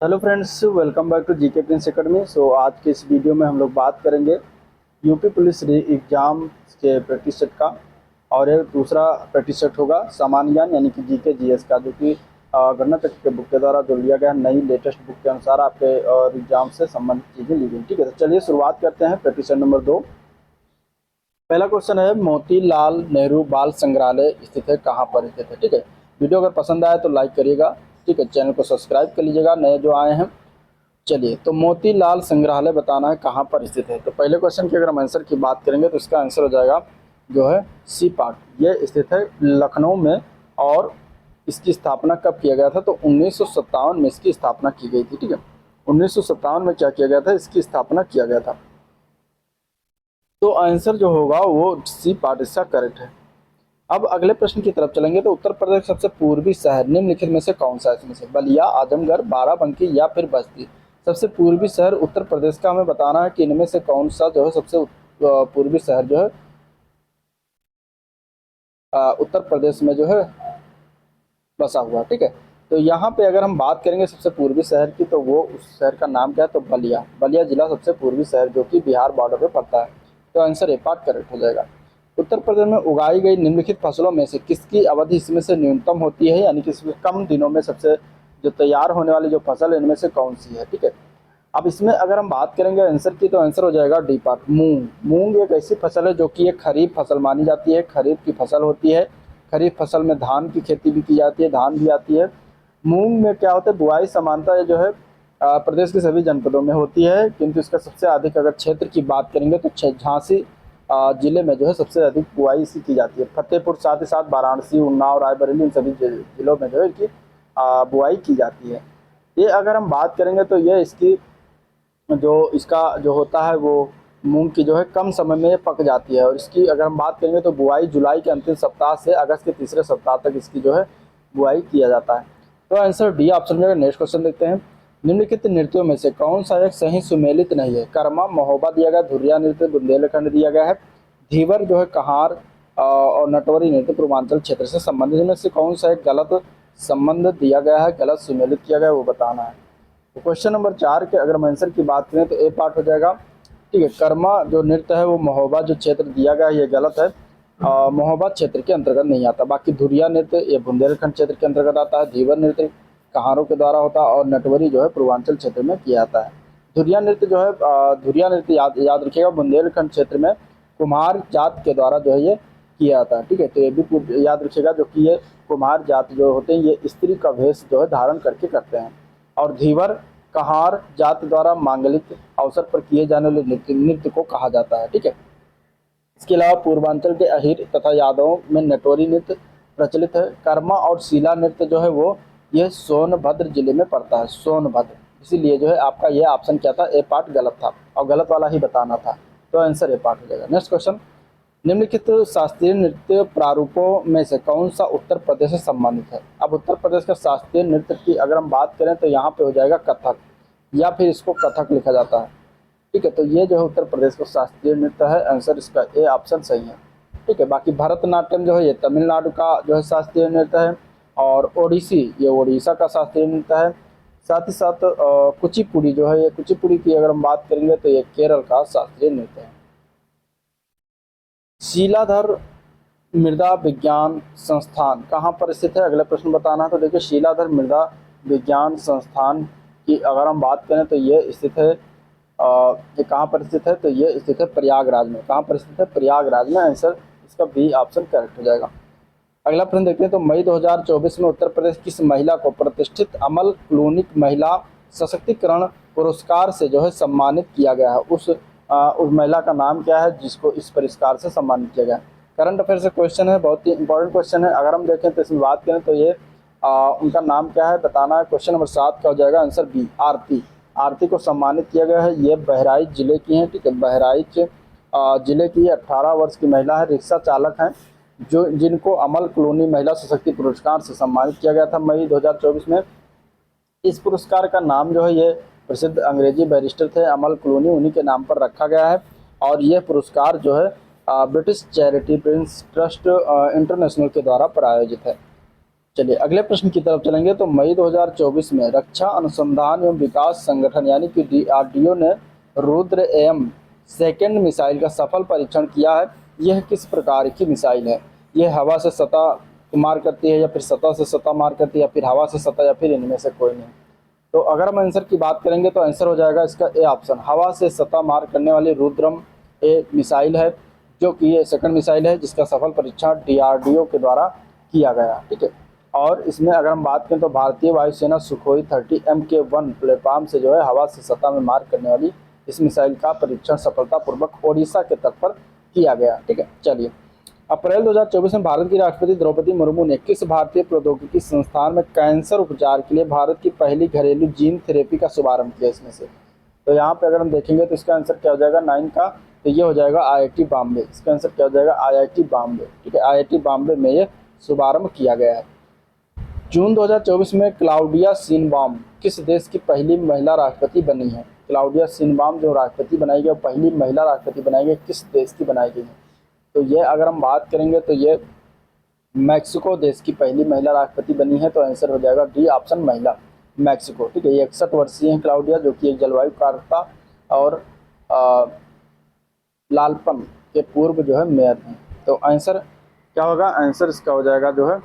Hello friends, welcome back to GK prince academy. आज के इस वीडियो में हम लोग बात करेंगे यूपी पुलिस एग्जाम के प्रैक्टिस सेट का। और एक दूसरा प्रैक्टिस सेट होगा सामान्य ज्ञान यानी कि जीके जीएस का, जो कि गणना तक के बुक के द्वारा जो लिया गया नई लेटेस्ट बुक के अनुसार आपके एग्जाम से संबंधित चीज़ें ली गई। ठीक है, तो चलिए शुरुआत करते हैं प्रैक्टिस सेट नंबर 2। पहला क्वेश्चन है, मोतीलाल नेहरू बाल संग्रहालय स्थित है, कहाँ पर स्थित है। ठीक है, वीडियो अगर पसंद आए तो लाइक करिएगा। ठीक है, चैनल को सब्सक्राइब कर लीजिएगा नए जो आए हैं। चलिए, तो मोतीलाल संग्रहालय बताना है कहाँ पर स्थित है। तो पहले क्वेश्चन की अगर हम आंसर की बात करेंगे तो इसका आंसर हो जाएगा जो है सी पार्ट। ये स्थित है लखनऊ में। और इसकी स्थापना कब किया गया था, तो 1957 में इसकी स्थापना की गई थी। ठीक है, 1957 में क्या किया गया था, इसकी स्थापना किया गया था। तो आंसर जो होगा वो सी पार्ट इसका करेक्ट है। अब अगले प्रश्न की तरफ चलेंगे। तो उत्तर प्रदेश का सबसे पूर्वी शहर निम्नलिखित में से कौन सा है। इसमें से बलिया, आजमगढ़, बाराबंकी या फिर बस्ती। सबसे पूर्वी शहर उत्तर प्रदेश का हमें बताना है कि इनमें से कौन सा जो है सबसे पूर्वी शहर जो है उत्तर प्रदेश में जो है बसा हुआ। ठीक है, तो यहाँ पे अगर हम बात करेंगे सबसे पूर्वी शहर की, तो वो उस शहर का नाम क्या है, तो बलिया। बलिया जिला सबसे पूर्वी शहर जो कि बिहार बॉर्डर पे पड़ता है। तो आंसर ए पार्ट करेक्ट हो जाएगा। उत्तर प्रदेश में उगाई गई निम्नलिखित फसलों में से किसकी अवधि इसमें से न्यूनतम होती है, यानी कि इसमें कम दिनों में सबसे जो तैयार होने वाली जो फसल है इनमें से कौन सी है। ठीक है, अब इसमें अगर हम बात करेंगे आंसर की, तो आंसर हो जाएगा डी पार्ट, मूंग। मूंग एक ऐसी फसल है जो कि एक खरीफ फसल मानी जाती है, खरीफ की फसल होती है। खरीफ फसल में धान की खेती भी की जाती है, धान भी आती है। मूंग में क्या होता है, बुआई समानता जो है प्रदेश के सभी जनपदों में होती है, किंतु इसका सबसे अधिक अगर क्षेत्र की बात करेंगे तो झांसी जिले में जो है सबसे अधिक बुआई इसी की जाती है। फतेहपुर, साथ ही साथ वाराणसी, उन्नाव, रायबरेली, इन सभी जिलों में जो है इसकी बुआई की जाती है। ये अगर हम बात करेंगे तो ये इसकी जो इसका जो होता है वो मूंग की जो है कम समय में पक जाती है। और इसकी अगर हम बात करेंगे तो बुआई जुलाई के अंतिम सप्ताह से अगस्त के तीसरे सप्ताह तक इसकी जो है बुआई किया जाता है। तो आंसर डी ऑप्शन में। नेक्स्ट क्वेश्चन देखते हैं, निम्नलिखित नृत्यों में से कौन सा एक सही सुमेलित नहीं है। कर्मा, महोबा दिया गया, धुरिया नृत्य बुंदेलखंड दिया गया है, धीवर जो है कहार और नटवरी नृत्य पूर्वांचल क्षेत्र से संबंधित। इनमें से कौन सा एक गलत संबंध दिया गया है, गलत सुमेलित किया गया है, वो बताना है। तो क्वेश्चन नंबर 4 के अगर हम आंसर की बात करें तो ए पार्ट हो जाएगा। ठीक है, कर्मा जो नृत्य है वो महोबा जो क्षेत्र दिया गया है ये गलत है। महोबा क्षेत्र के अंतर्गत नहीं आता। बाकी धुरिया नृत्य ये बुंदेलखंड क्षेत्र के अंतर्गत आता है, धीवर नृत्य कहारों के द्वारा होता है, और नटवरी जो है पूर्वांचल क्षेत्र में किया जाता है। धुरिया नृत्य जो है धुरिया नृत्य याद रखिएगा, बुंदेलखंड क्षेत्र में कुम्हार जात के द्वारा जो है ये किया जाता है। ठीक है, तो ये भी याद रखिएगा, जो कि ये कुम्हार जात जो होते हैं ये स्त्री का वेश जो है धारण करके करते हैं। और धीवर कहार जात द्वारा मांगलिक अवसर पर किए जाने वाले नृत्य को कहा जाता है। ठीक है, इसके अलावा पूर्वांचल के अहिर तथा यादवों में नटोरी नृत्य प्रचलित है। कर्मा और शीला नृत्य जो है वो ये सोनभद्र जिले में पड़ता है, सोनभद्र। इसीलिए जो है आपका ये ऑप्शन क्या था, ए पार्ट गलत था और गलत वाला ही बताना था। तो आंसर ए पार्ट हो जाएगा। नेक्स्ट क्वेश्चन, निम्नलिखित शास्त्रीय नृत्य प्रारूपों में से कौन सा उत्तर प्रदेश से संबंधित है। अब उत्तर प्रदेश का शास्त्रीय नृत्य की अगर हम बात करें तो यहाँ पे हो जाएगा कथक, या फिर इसको कथक लिखा जाता है। ठीक है, तो ये जो है उत्तर प्रदेश का शास्त्रीय नृत्य है, आंसर इसका ए ऑप्शन सही है। ठीक है, बाकी भरतनाट्यम जो है ये तमिलनाडु का जो है शास्त्रीय नृत्य है, और ओडिसी ये उड़ीसा का शास्त्रीय नृत्य है। साथ ही साथ कुचिपुड़ी जो है ये कुचिपुड़ी की अगर हम बात करेंगे तो ये केरल का शास्त्रीय नृत्य है। शीलाधर मृदा विज्ञान संस्थान कहाँ पर स्थित है, अगला प्रश्न बताना है। तो देखिए, शीलाधर मृदा विज्ञान संस्थान की अगर हम बात करें तो ये स्थित है ये कहाँ पर स्थित है, तो ये स्थित है प्रयागराज में। कहाँ पर स्थित है, प्रयागराज में। आंसर इसका बी ऑप्शन करेक्ट हो जाएगा। अगला प्रश्न देखते हैं, तो मई 2024 में उत्तर प्रदेश किस महिला को प्रतिष्ठित अमल क्लूनिक महिला सशक्तिकरण पुरस्कार से जो है सम्मानित किया गया है। उस महिला का नाम क्या है जिसको इस पुरस्कार से सम्मानित किया गया है। करंट अफेयर से क्वेश्चन है, बहुत ही इंपॉर्टेंट क्वेश्चन है। अगर हम देखें तो इसमें बात करें तो ये उनका नाम क्या है बताना है। क्वेश्चन नंबर 7 का हो जाएगा आंसर बी, आरती। आरती को सम्मानित किया गया है, ये बहराइच जिले की हैं। ठीक है, बहराइच जिले की 18 वर्ष की महिला है, रिक्शा चालक हैं, जो जिनको अमल क्लूनी महिला सशक्ति पुरस्कार से सम्मानित किया गया था मई 2024 में। इस पुरस्कार का नाम जो है ये प्रसिद्ध अंग्रेजी बैरिस्टर थे अमल क्लूनी, उन्हीं के नाम पर रखा गया है। और यह पुरस्कार जो है British charity Prince trust international के द्वारा प्रायोजित है। चलिए अगले प्रश्न की तरफ चलेंगे। तो मई 2024 में रक्षा अनुसंधान एवं विकास संगठन यानी कि DRDO ने रुद्र एम सेकेंड मिसाइल का सफल परीक्षण किया है। यह किस प्रकार की मिसाइल है? यह हवा से सतह को मार करती है, या फिर सतह से सतह मार करती है, या फिर हवा से सतह, या फिर इनमें से कोई नहीं? तो अगर हम आंसर की बात करेंगे तो आंसर हो जाएगा इसका ए ऑप्शन, हवा से सतह मार करने वाली रुद्रम ए मिसाइल है, जो कि ये सेकंड मिसाइल है जिसका सफल परीक्षण DRDO के द्वारा किया गया। ठीक है। और इसमें अगर हम बात करें तो भारतीय वायुसेना सुखोई 30 MK1 प्लेटफॉर्म से जो है हवा से सतह में मार करने वाली इस मिसाइल का परीक्षण सफलतापूर्वक ओडिशा के तट पर किया गया। ठीक है। चलिए, अप्रैल 2024 में भारत की राष्ट्रपति द्रौपदी मुर्मू ने किस भारतीय प्रौद्योगिकी संस्थान में कैंसर उपचार के लिए भारत की पहली घरेलू जीन थेरेपी का शुभारंभ किया? इसमें से तो यहाँ पे अगर हम देखेंगे तो इसका आंसर क्या हो जाएगा 9 का, तो ये हो जाएगा IIT बॉम्बे। इसका आंसर क्या हो जाएगा IIT बॉम्बे। ठीक है, IIT बॉम्बे में ये शुभारंभ किया गया है। जून 2024 में क्लाउडिया शिनबाम किस देश की पहली महिला राष्ट्रपति बनी है? क्लाउडिया शिनबाम जो राष्ट्रपति बनाई गई, पहली महिला राष्ट्रपति बनाई गई, किस देश की बनाई गई है? तो ये अगर हम बात करेंगे तो ये मैक्सिको देश की पहली महिला राष्ट्रपति बनी है। तो आंसर हो जाएगा डी ऑप्शन, महिला, मैक्सिको। ठीक है, ये 61 वर्षीय हैं क्लाउडिया, जो कि एक जलवायु कारकता और लालपन के पूर्व जो है मेयर हैं। तो आंसर क्या होगा? आंसर इसका हो जाएगा जो है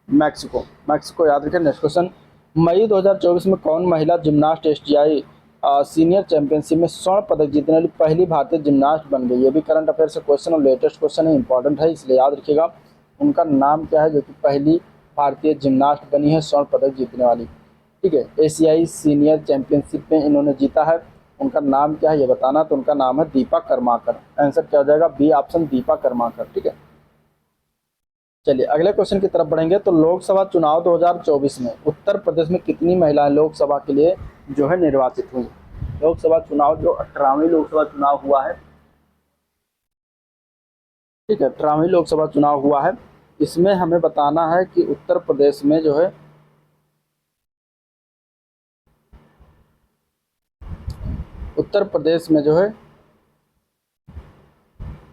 मैक्सिको। मैक्सिको याद रखें। नेक्स्ट क्वेश्चन, मई 2024 में कौन महिला जिम्नास्ट एशियाई सीनियर चैंपियनशिप में स्वर्ण पदक जीतने वाली पहली भारतीय जिम्नास्ट बन गई? ये भी करंट अफेयर से क्वेश्चन और लेटेस्ट क्वेश्चन है, इंपॉर्टेंट है, इसलिए याद रखिएगा। उनका नाम क्या है जो कि पहली भारतीय जिम्नास्ट बनी है स्वर्ण पदक जीतने वाली? ठीक है, एशियाई सीनियर चैंपियनशिप में इन्होंने जीता है। उनका नाम क्या है ये बताना। तो उनका नाम है दीपा कर्माकर। आंसर क्या हो जाएगा? B option, Deepa Karmakar. ठीक है। चलिए अगले क्वेश्चन की तरफ बढ़ेंगे। तो लोकसभा चुनाव 2024 में उत्तर प्रदेश में कितनी महिलाएं लोकसभा के लिए जो है निर्वाचित हुई? लोकसभा चुनाव जो 18वीं लोकसभा चुनाव हुआ है, ठीक है, 18वीं लोकसभा चुनाव हुआ है, इसमें हमें बताना है कि उत्तर प्रदेश में जो है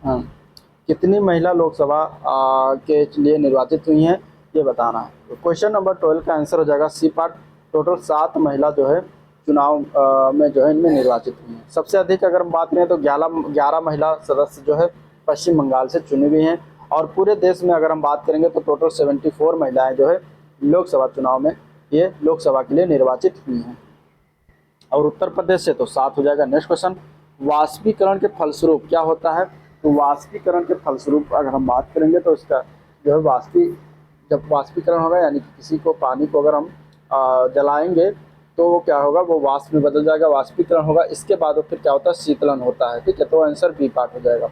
हाँ, कितनी महिला लोकसभा के लिए निर्वाचित हुई हैं ये बताना है। तो क्वेश्चन नंबर 12 का आंसर हो जाएगा सी पार्ट। टोटल 7 महिला जो है चुनाव में जो है इनमें निर्वाचित हुई हैं। सबसे अधिक अगर हम बात करें तो 11 महिला सदस्य जो है पश्चिम बंगाल से चुनी हुई हैं। और पूरे देश में अगर हम बात करेंगे तो टोटल 74 महिलाएं जो है लोकसभा चुनाव में ये लोकसभा के लिए निर्वाचित हुई हैं। और उत्तर प्रदेश से तो 7 हो जाएगा। नेक्स्ट क्वेश्चन, वाष्पीकरण के फलस्वरूप क्या होता है? तो वाष्पीकरण के फलस्वरूप अगर हम बात करेंगे तो इसका जो है जब वाष्पीकरण होगा यानी कि किसी को पानी को अगर हम जलाएंगे तो वो क्या होगा? वो वाष्प में बदल जाएगा, वाष्पीकरण होगा। इसके बाद वो फिर क्या होता है? शीतलन होता है। ठीक है, तो आंसर बी पार्ट हो जाएगा।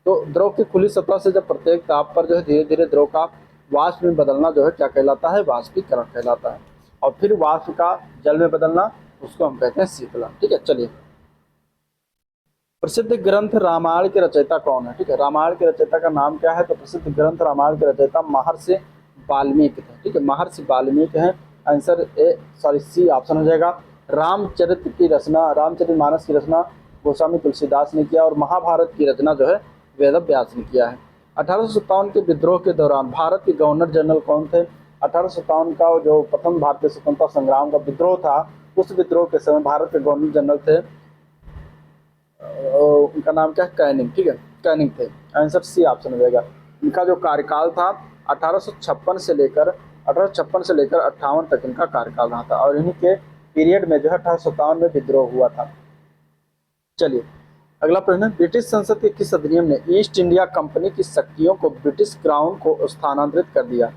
तो द्रव की खुली सतह से जब प्रत्येक ताप पर जो है धीरे धीरे द्रव का वाष्प में बदलना जो है क्या कहलाता है? वाष्पीकरण कहलाता है। और फिर वाष्प का जल में बदलना उसको हम कहते हैं शीतलन। ठीक है। चलिए, प्रसिद्ध ग्रंथ रामायण के रचयिता कौन है? ठीक है, रामायण के रचयिता का नाम क्या है? तो प्रसिद्ध ग्रंथ रामायण के रचयिता महर्षि वाल्मीकि थे। ठीक है, महर्षि वाल्मीकि हैं। आंसर सी ऑप्शन हो जाएगा। रामचरितमानस की रचना गोस्वामी तुलसीदास ने किया और महाभारत की रचना जो है वेद व्यास ने किया है। 1857 के विद्रोह के दौरान भारत के गवर्नर जनरल कौन थे? 1857 का जो प्रथम भारतीय स्वतंत्रता संग्राम का विद्रोह था, उस विद्रोह के समय भारत के गवर्नर जनरल थे, उनका नाम क्या है? कैनिंग। ठीक है, कैनिंग थे। आंसर सी ऑप्शन हो जाएगा। इनका जो कार्यकाल था 1856 से लेकर 58 तक इनका कार्यकाल रहा था। और इन्हीं के पीरियड में जो है 1857 में विद्रोह हुआ था। चलिए अगला प्रश्न, ब्रिटिश संसद के किस अधिनियम ने ईस्ट इंडिया कंपनी की शक्तियों को ब्रिटिश क्राउन को स्थानांतरित कर दिया?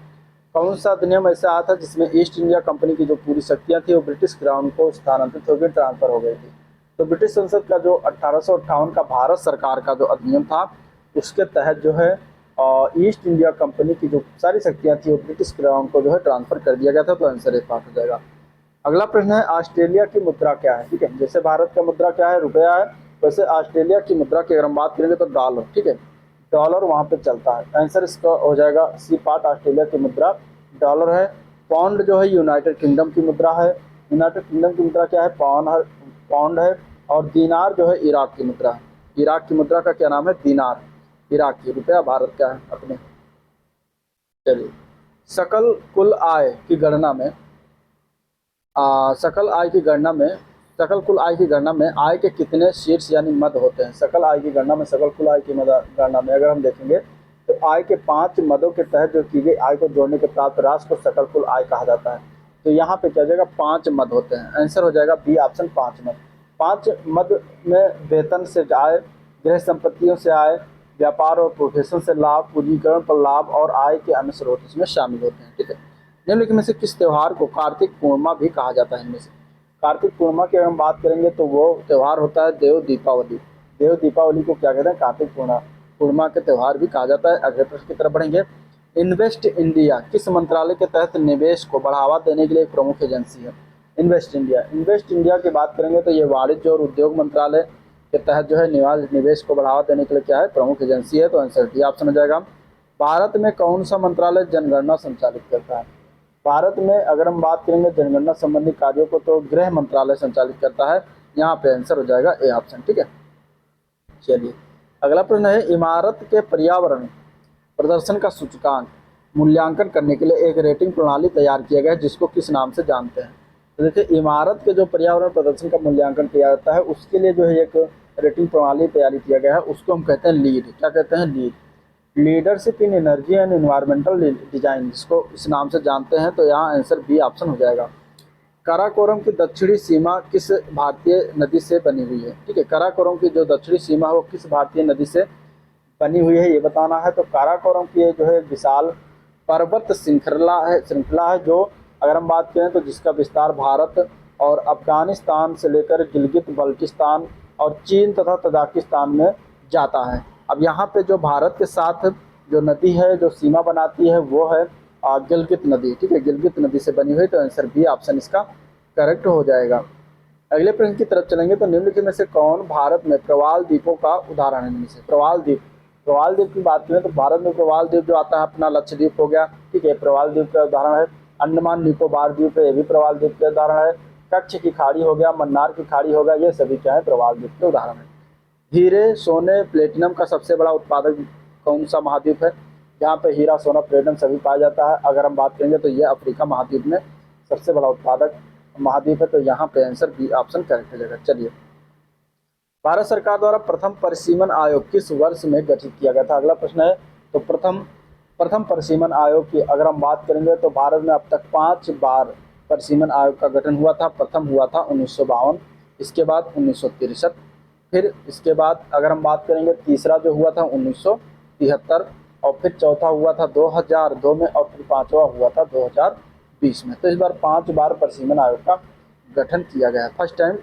कौन सा अधिनियम ऐसा आया था जिसमें ईस्ट इंडिया कंपनी की जो पूरी शक्तियां थी वो ब्रिटिश क्राउन को स्थानांतरित होकर ट्रांसफर हो गई थी? तो ब्रिटिश संसद का जो 1858 का भारत सरकार का जो अधिनियम था उसके तहत जो है ईस्ट इंडिया कंपनी की जो सारी शक्तियां थी वो ब्रिटिश क्राउन को जो है ट्रांसफर कर दिया गया था। तो आंसर एक पार्ट हो जाएगा। अगला प्रश्न है, ऑस्ट्रेलिया की मुद्रा क्या है? ठीक है, जैसे भारत का मुद्रा क्या है? रुपया है, वैसे ऑस्ट्रेलिया की मुद्रा की अगर हम बात करेंगे तो डॉलर। ठीक है, डॉलर वहाँ पे चलता है। आंसर इसका हो जाएगा सी पार्ट, ऑस्ट्रेलिया की मुद्रा डॉलर है। पाउंड जो है यूनाइटेड किंगडम की मुद्रा है। यूनाइटेड किंगडम की मुद्रा क्या है? पाउंड है। और दीनार जो है इराक की मुद्रा है। इराक की मुद्रा का क्या नाम है? दीनार, इराक की। रुपया भारत का है अपने। चलिए सकल कुल आय की गणना में सकल आय की गणना में सकल कुल आय की गणना में आय के कितने शीर्ष यानी मद होते हैं? सकल आय की गणना में सकल कुल आय की गणना में अगर हम देखेंगे तो आय के 5 मदों के तहत जो की गई आय को जोड़ने के प्राप्त राशि को सकल कुल आय कहा जाता है। तो यहाँ पे क्या हो जाएगा, 5 मद होते हैं। आंसर हो जाएगा बी ऑप्शन 5 मद। 5 मद में वेतन से आय, गृह संपत्तियों से आय, व्यापार और प्रोफेशन से लाभ, पूंजीकरण पर लाभ और आय के अन्य स्रोत इसमें शामिल होते हैं। ठीक है, निम्नलिखित में से किस त्योहार को कार्तिक पूर्णिमा भी कहा जाता है? इनमें से कार्तिक पूर्णिमा की अगर हम बात करेंगे तो वो त्यौहार होता है देव दीपावली। देव दीपावली को क्या कहते हैं? कार्तिक पूर्णिमा के त्यौहार भी कहा जाता है। अगले प्रश्न की तरफ बढ़ेंगे। इन्वेस्ट इंडिया किस मंत्रालय के तहत निवेश को बढ़ावा देने के लिए एक प्रमुख एजेंसी है? इन्वेस्ट इंडिया की बात करेंगे तो ये वाणिज्य और उद्योग मंत्रालय के तहत जो है निवेश को बढ़ावा देने के लिए क्या है, प्रमुख एजेंसी है। तो आंसर डी ऑप्शन हो जाएगा। भारत में कौन सा मंत्रालय जनगणना संचालित करता है? भारत में अगर हम बात करेंगे जनगणना संबंधी कार्यों को तो गृह मंत्रालय संचालित करता है। यहाँ पे आंसर हो जाएगा ए ऑप्शन। ठीक है, चलिए अगला प्रश्न है, इमारत के पर्यावरण प्रदर्शन का सूचकांक मूल्यांकन करने के लिए एक रेटिंग प्रणाली तैयार किया गया है, जिसको किस नाम से जानते हैं? तो देखिए, इमारत के जो पर्यावरण प्रदर्शन का मूल्यांकन किया जाता है उसके लिए जो है एक रेटिंग प्रणाली तैयारी किया गया है, उसको हम कहते हैं लीड। क्या कहते हैं? Lead. Leadership in energy and environmental design, जिसको इस नाम से जानते हैं। तो यहाँ आंसर बी ऑप्शन हो जाएगा। काराकोरम की दक्षिणी सीमा किस भारतीय नदी से बनी हुई है? ठीक है, काराकोरम की जो दक्षिणी सीमा है वो किस भारतीय नदी से बनी हुई है ये बताना है। तो काराकोरम की जो है विशाल पर्वत श्रृंखला है जो अगर हम बात करें तो जिसका विस्तार भारत और अफगानिस्तान से लेकर गिलगित बल्टिस्तान और चीन तथा तजाकिस्तान में जाता है। अब यहाँ पे जो भारत के साथ जो नदी है जो सीमा बनाती है वो है गिलगित नदी। ठीक है, गिलगित नदी से बनी हुई। तो आंसर बी ऑप्शन इसका करेक्ट हो जाएगा। अगले प्रश्न की तरफ चलेंगे। तो निम्नलिखित में से कौन भारत में प्रवाल द्वीपों का उदाहरण है? इनमें से प्रवाल द्वीप की बात करें तो भारत में प्रवाल द्वीप जो आता है अपना लक्षद्वीप हो गया। ठीक है, प्रवाल द्वीप का उदाहरण है। अंडमान निकोबार द्वीप है, ये भी प्रवाल द्वीप का उदाहरण है। कच्छ की खाड़ी हो गया, मन्नार की खाड़ी हो गया, ये सभी क्या है, प्रवाल द्वीप के उदाहरण है। हीरे, सोने, प्लेटिनम का सबसे बड़ा उत्पादक कौन सा महाद्वीप है? जहाँ पे हीरा, सोना, प्लेटिनम सभी पाया जाता है। अगर हम बात करेंगे तो ये अफ्रीका महाद्वीप में सबसे बड़ा उत्पादक महाद्वीप है। तो यहाँ पे आंसर बी ऑप्शन करेक्ट हो जाएगा। चलिए, भारत सरकार द्वारा प्रथम परिसीमन आयोग किस वर्ष में गठित किया गया था? अगला प्रश्न है। तो प्रथम परिसीमन आयोग की अगर हम बात करेंगे तो भारत में अब तक 5 बार परिसीमन आयोग का गठन हुआ था। प्रथम हुआ था 1952, इसके बाद 1963, फिर इसके बाद अगर हम बात करेंगे तीसरा जो हुआ था 1973, और फिर चौथा हुआ था 2002 में, और फिर पांचवा हुआ था 2020 में। तो इस बार 5 बार परिसीमन आयोग का गठन किया गया है। फर्स्ट टाइम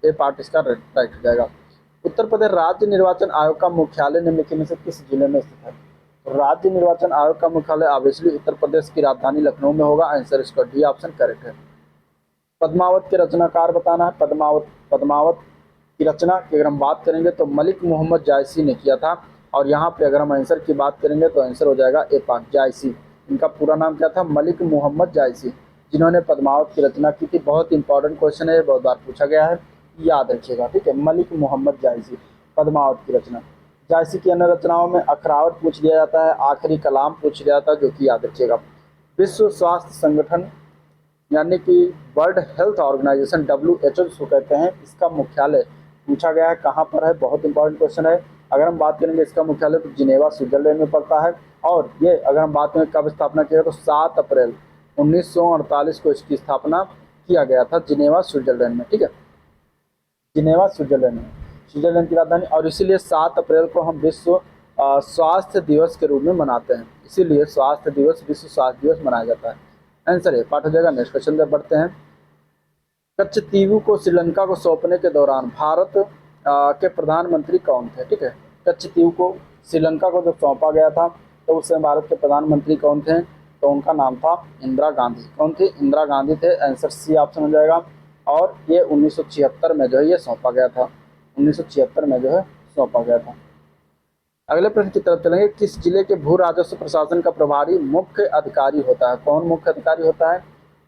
ए पार्ट इसका राइट हो जाएगा। उत्तर प्रदेश राज्य निर्वाचन आयोग का मुख्यालय निम्नलिखित में से किस जिले में स्थित है? राज्य निर्वाचन आयोग का मुख्यालय ऑब्वियसली उत्तर प्रदेश की राजधानी लखनऊ में होगा। आंसर इसका डी ऑप्शन करेक्ट है। पद्मावत के रचनाकार बताना है। पद्मावत की रचना की अगर हम बात करेंगे तो मलिक मोहम्मद जायसी ने किया था। और यहाँ पे अगर हम आंसर की बात करेंगे तो आंसर हो जाएगा ए पार्ट, जायसी। इनका पूरा नाम क्या था? मलिक मोहम्मद जायसी, जिन्होंने पद्मावत की रचना की थी। बहुत इंपॉर्टेंट क्वेश्चन है, बहुत बार पूछा गया है, याद रखिएगा। ठीक है, मलिक मोहम्मद जायसी, पद्मावत की रचना। जायसी की अन्य रचनाओं में अखरावत पूछ लिया जाता है, आखिरी कलाम पूछ लिया जाता है, जो कि याद रखिएगा। विश्व स्वास्थ्य संगठन यानी कि वर्ल्ड हेल्थ ऑर्गेनाइजेशन WHO जिसको कहते हैं, इसका मुख्यालय पूछा गया है कहाँ पर है? बहुत इंपॉर्टेंट क्वेश्चन है। अगर हम बात करेंगे इसका मुख्यालय तो जिनेवा स्विट्जरलैंड में पड़ता है। और ये अगर हम बात करें कब स्थापना किया तो 7 अप्रैल 1948 को इसकी स्थापना किया गया था जिनेवा स्विट्जरलैंड में। ठीक है, जिनेवा स्विट्जरलैंड में, स्विट्जरलैंड की राजधानी। और इसीलिए 7 अप्रैल को हम विश्व स्वास्थ्य दिवस के रूप में मनाते हैं। इसीलिए स्वास्थ्य दिवस, विश्व स्वास्थ्य दिवस मनाया जाता है। आंसर है पाठ हो जाएगा। नेक्स्ट क्वेश्चन पे बढ़ते हैं। कच्छतीवु को श्रीलंका को सौंपने के दौरान भारत के प्रधानमंत्री कौन थे? ठीक है, कच्छतीवु को श्रीलंका को जब सौंपा गया था तो उस समय भारत के प्रधानमंत्री कौन थे? तो उनका नाम था इंदिरा गांधी। कौन थी? इंदिरा गांधी थे। आंसर सी ऑप्शन हो जाएगा। और ये 1976 में जो है ये सौंपा गया था। 1976 में जो है सौंपा गया था। अगले प्रश्न की तरफ चलेंगे। किस जिले के भू राजस्व प्रशासन का प्रभारी मुख्य अधिकारी होता है? कौन मुख्य अधिकारी होता है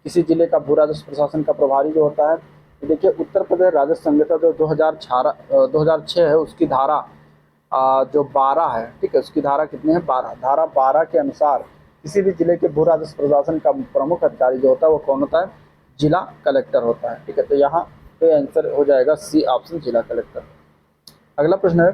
किसी जिले का भू राजस्व प्रशासन का प्रभारी जो होता है? तो देखिए, उत्तर प्रदेश राजस्व संहिता जो 2006 है उसकी धारा जो 12 है। ठीक है, उसकी धारा कितनी है? 12। धारा 12 के अनुसार किसी भी जिले के भू राजस्व प्रशासन का प्रमुख अधिकारी जो होता है वो कौन होता है? जिला कलेक्टर होता है। ठीक है, तो यहाँ पे आंसर हो जाएगा सी ऑप्शन, जिला कलेक्टर। अगला प्रश्न है,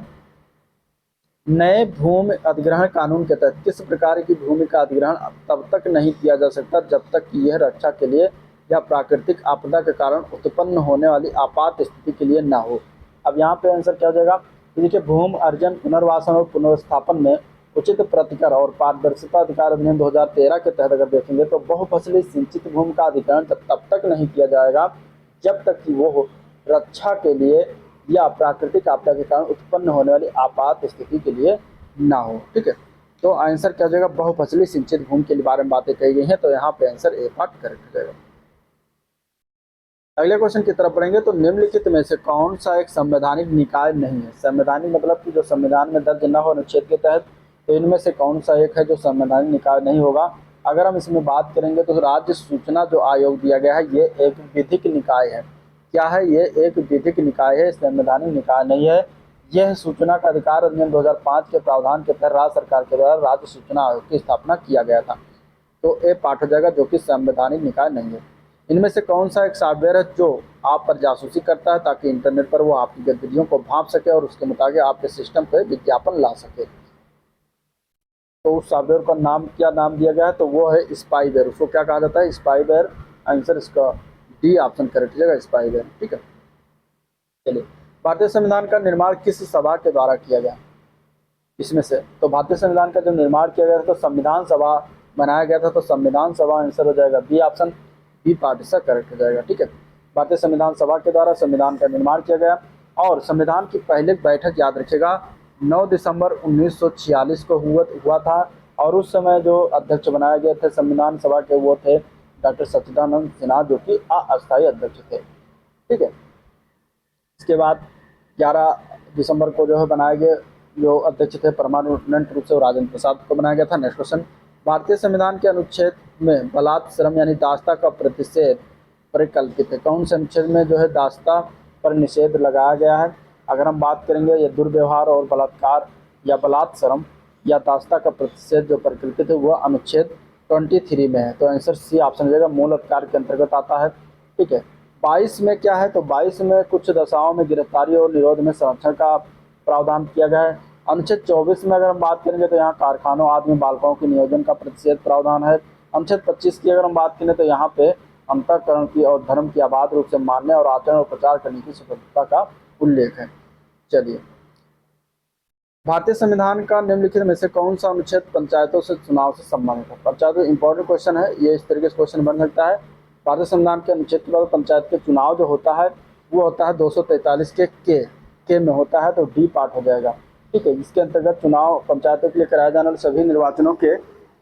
नए भूमि अधिग्रहण कानून के तहत किस प्रकार की भूमि का अधिग्रहण तब तक नहीं किया जा सकता जब तक कि यह रक्षा के लिए या प्राकृतिक आपदा के कारण उत्पन्न होने वाली आपात स्थिति के लिए न हो? अब यहाँ पे आंसर क्या हो जाएगा? देखिए, भूमि अर्जन, पुनर्वासन और पुनर्स्थापन में उचित प्रतिकर और पारदर्शिता अधिकार अधिनियम 2013 के तहत अगर देखेंगे तो बहुफसली सिंचित भूमि का अधिग्रहण तब तक नहीं किया जाएगा जब तक कि वो रक्षा के लिए या प्राकृतिक आपदा के कारण उत्पन्न होने वाली आपात स्थिति के लिए ना हो। ठीक है, तो आंसर क्या हो जाएगा? बहुफसली सिंचित भूमि के बारे में बातें कही गई हैं, तो यहाँ पे आंसर ए पार्ट करेक्ट हो जाएगा। अगले क्वेश्चन की तरफ बढ़ेंगे, तो निम्नलिखित में से कौन सा एक संवैधानिक निकाय नहीं है? संवैधानिक मतलब कि जो संविधान में दर्ज न हो अनुच्छेद के तहत, तो इनमें से कौन सा एक है जो संवैधानिक निकाय नहीं होगा? अगर हम इसमें बात करेंगे तो राज्य सूचना जो आयोग दिया गया है ये एक विधिक निकाय है। क्या है? ये एक विधिक निकाय है, संवैधानिक निकाय नहीं है। यह सूचना का अधिकार अधिनियम 2005 के प्रावधान के तहत राज्य सरकार के द्वारा राज्य सूचना आयोग की स्थापना किया गया था। तो ए पार्ट हो जाएगा, जो कि संवैधानिक निकाय नहीं है। इनमें से कौन सा एक सॉफ्टवेयर है जो आप पर जासूसी करता है ताकि इंटरनेट पर वो आपकी गतिविधियों को भांप सके और उसके मुताबिक आपके सिस्टम पर विज्ञापन ला सके? तो उस सॉफ्टवेयर का नाम क्या नाम दिया गया है? तो वो है स्पाईवेयर। उसको क्या कहा जाता है? स्पाईवेयर। आंसर इसका डी ऑप्शन करेक्ट हो जाएगा, स्पाईवेयर। ठीक है, चलिए, भारतीय संविधान का निर्माण किस सभा के द्वारा किया गया? इसमें से तो भारतीय संविधान का जब निर्माण किया गया था तो संविधान सभा बनाया गया था, तो संविधान सभा आंसर हो जाएगा बी ऑप्शन, बी पार्ट इसका करेक्ट हो जाएगा। ठीक है, भारतीय संविधान सभा के द्वारा संविधान का निर्माण किया गया। और संविधान की पहली बैठक याद रखिएगा 9 दिसंबर 1946 को हुआ था, और उस समय जो अध्यक्ष बनाए गए थे संविधान सभा के वो थे डॉक्टर सच्चिदानंद सिन्हा, जो कि अस्थायी अध्यक्ष थे। ठीक है, इसके बाद 11 दिसंबर को जो है बनाए गए जो अध्यक्ष थे परमानेंट रूप से राजेंद्र प्रसाद को बनाया गया था। नेक्स्ट क्वेश्चन, भारतीय संविधान के अनुच्छेद में बलात् श्रम यानी दास्ता का प्रतिषेध परिकल्पित है? कौन से अनुच्छेद में जो है दास्ता पर निषेध लगाया गया है? अगर हम बात करेंगे ये दुर्व्यवहार और बलात्कार या बलात् श्रम या दास्ता का प्रतिषेध जो परिकल्पित है वह अनुच्छेद 23 में है, तो आंसर सी ऑप्शन हो जाएगा, मूल अधिकार के अंतर्गत आता है। ठीक है, 22 में क्या है? तो 22 में कुछ दशाओं में गिरफ्तारी और निरोध में संरक्षण का प्रावधान किया गया है। अनुच्छेद 24 में अगर हम बात करेंगे तो यहाँ कारखानों आदि में बालिकाओं के नियोजन का प्रतिषेध प्रावधान है। अनुच्छेद 25 की अगर हम बात करें तो यहाँ पे अंतःकरण की और धर्म की अबाध रूप से मानने और आचरण और प्रचार करने की स्वतंत्रता का उल्लेख है। चलिए, भारतीय संविधान का निम्नलिखित में से कौन सा अनुच्छेद पंचायतों से चुनाव से संबंधित है? पंचायतों इंपॉर्टेंट क्वेश्चन है, ये इस तरीके से क्वेश्चन बन सकता है। भारतीय संविधान के अनुच्छेद के बाद पंचायत के चुनाव जो होता है वो होता है 243 के में होता है, तो डी पार्ट हो जाएगा। ठीक है, इसके अंतर्गत चुनाव पंचायतों के लिए कराए जाने वाले सभी निर्वाचनों के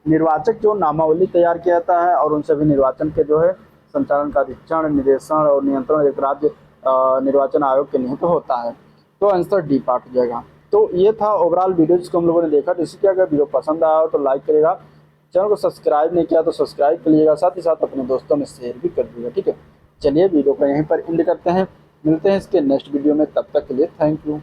निर्वाचक जो नामावली तैयार किया जाता है और उन सभी निर्वाचन के जो है संचालन का अधीक्षण, निर्देशन और नियंत्रण एक राज्य निर्वाचन आयोग के निहित होता है, तो आंसर डी पार्ट हो जाएगा। तो ये था ओवरऑल वीडियो जिसको हम लोगों ने देखा। तो इसी के अगर वीडियो पसंद आया हो तो लाइक करेगा, चैनल को सब्सक्राइब नहीं किया तो सब्सक्राइब कर लीजिएगा, साथ ही साथ अपने दोस्तों में शेयर भी कर दीजिएगा। ठीक है, चलिए वीडियो को यहीं पर एंड करते हैं, मिलते हैं इसके नेक्स्ट वीडियो में, तब तक के लिए थैंक यू।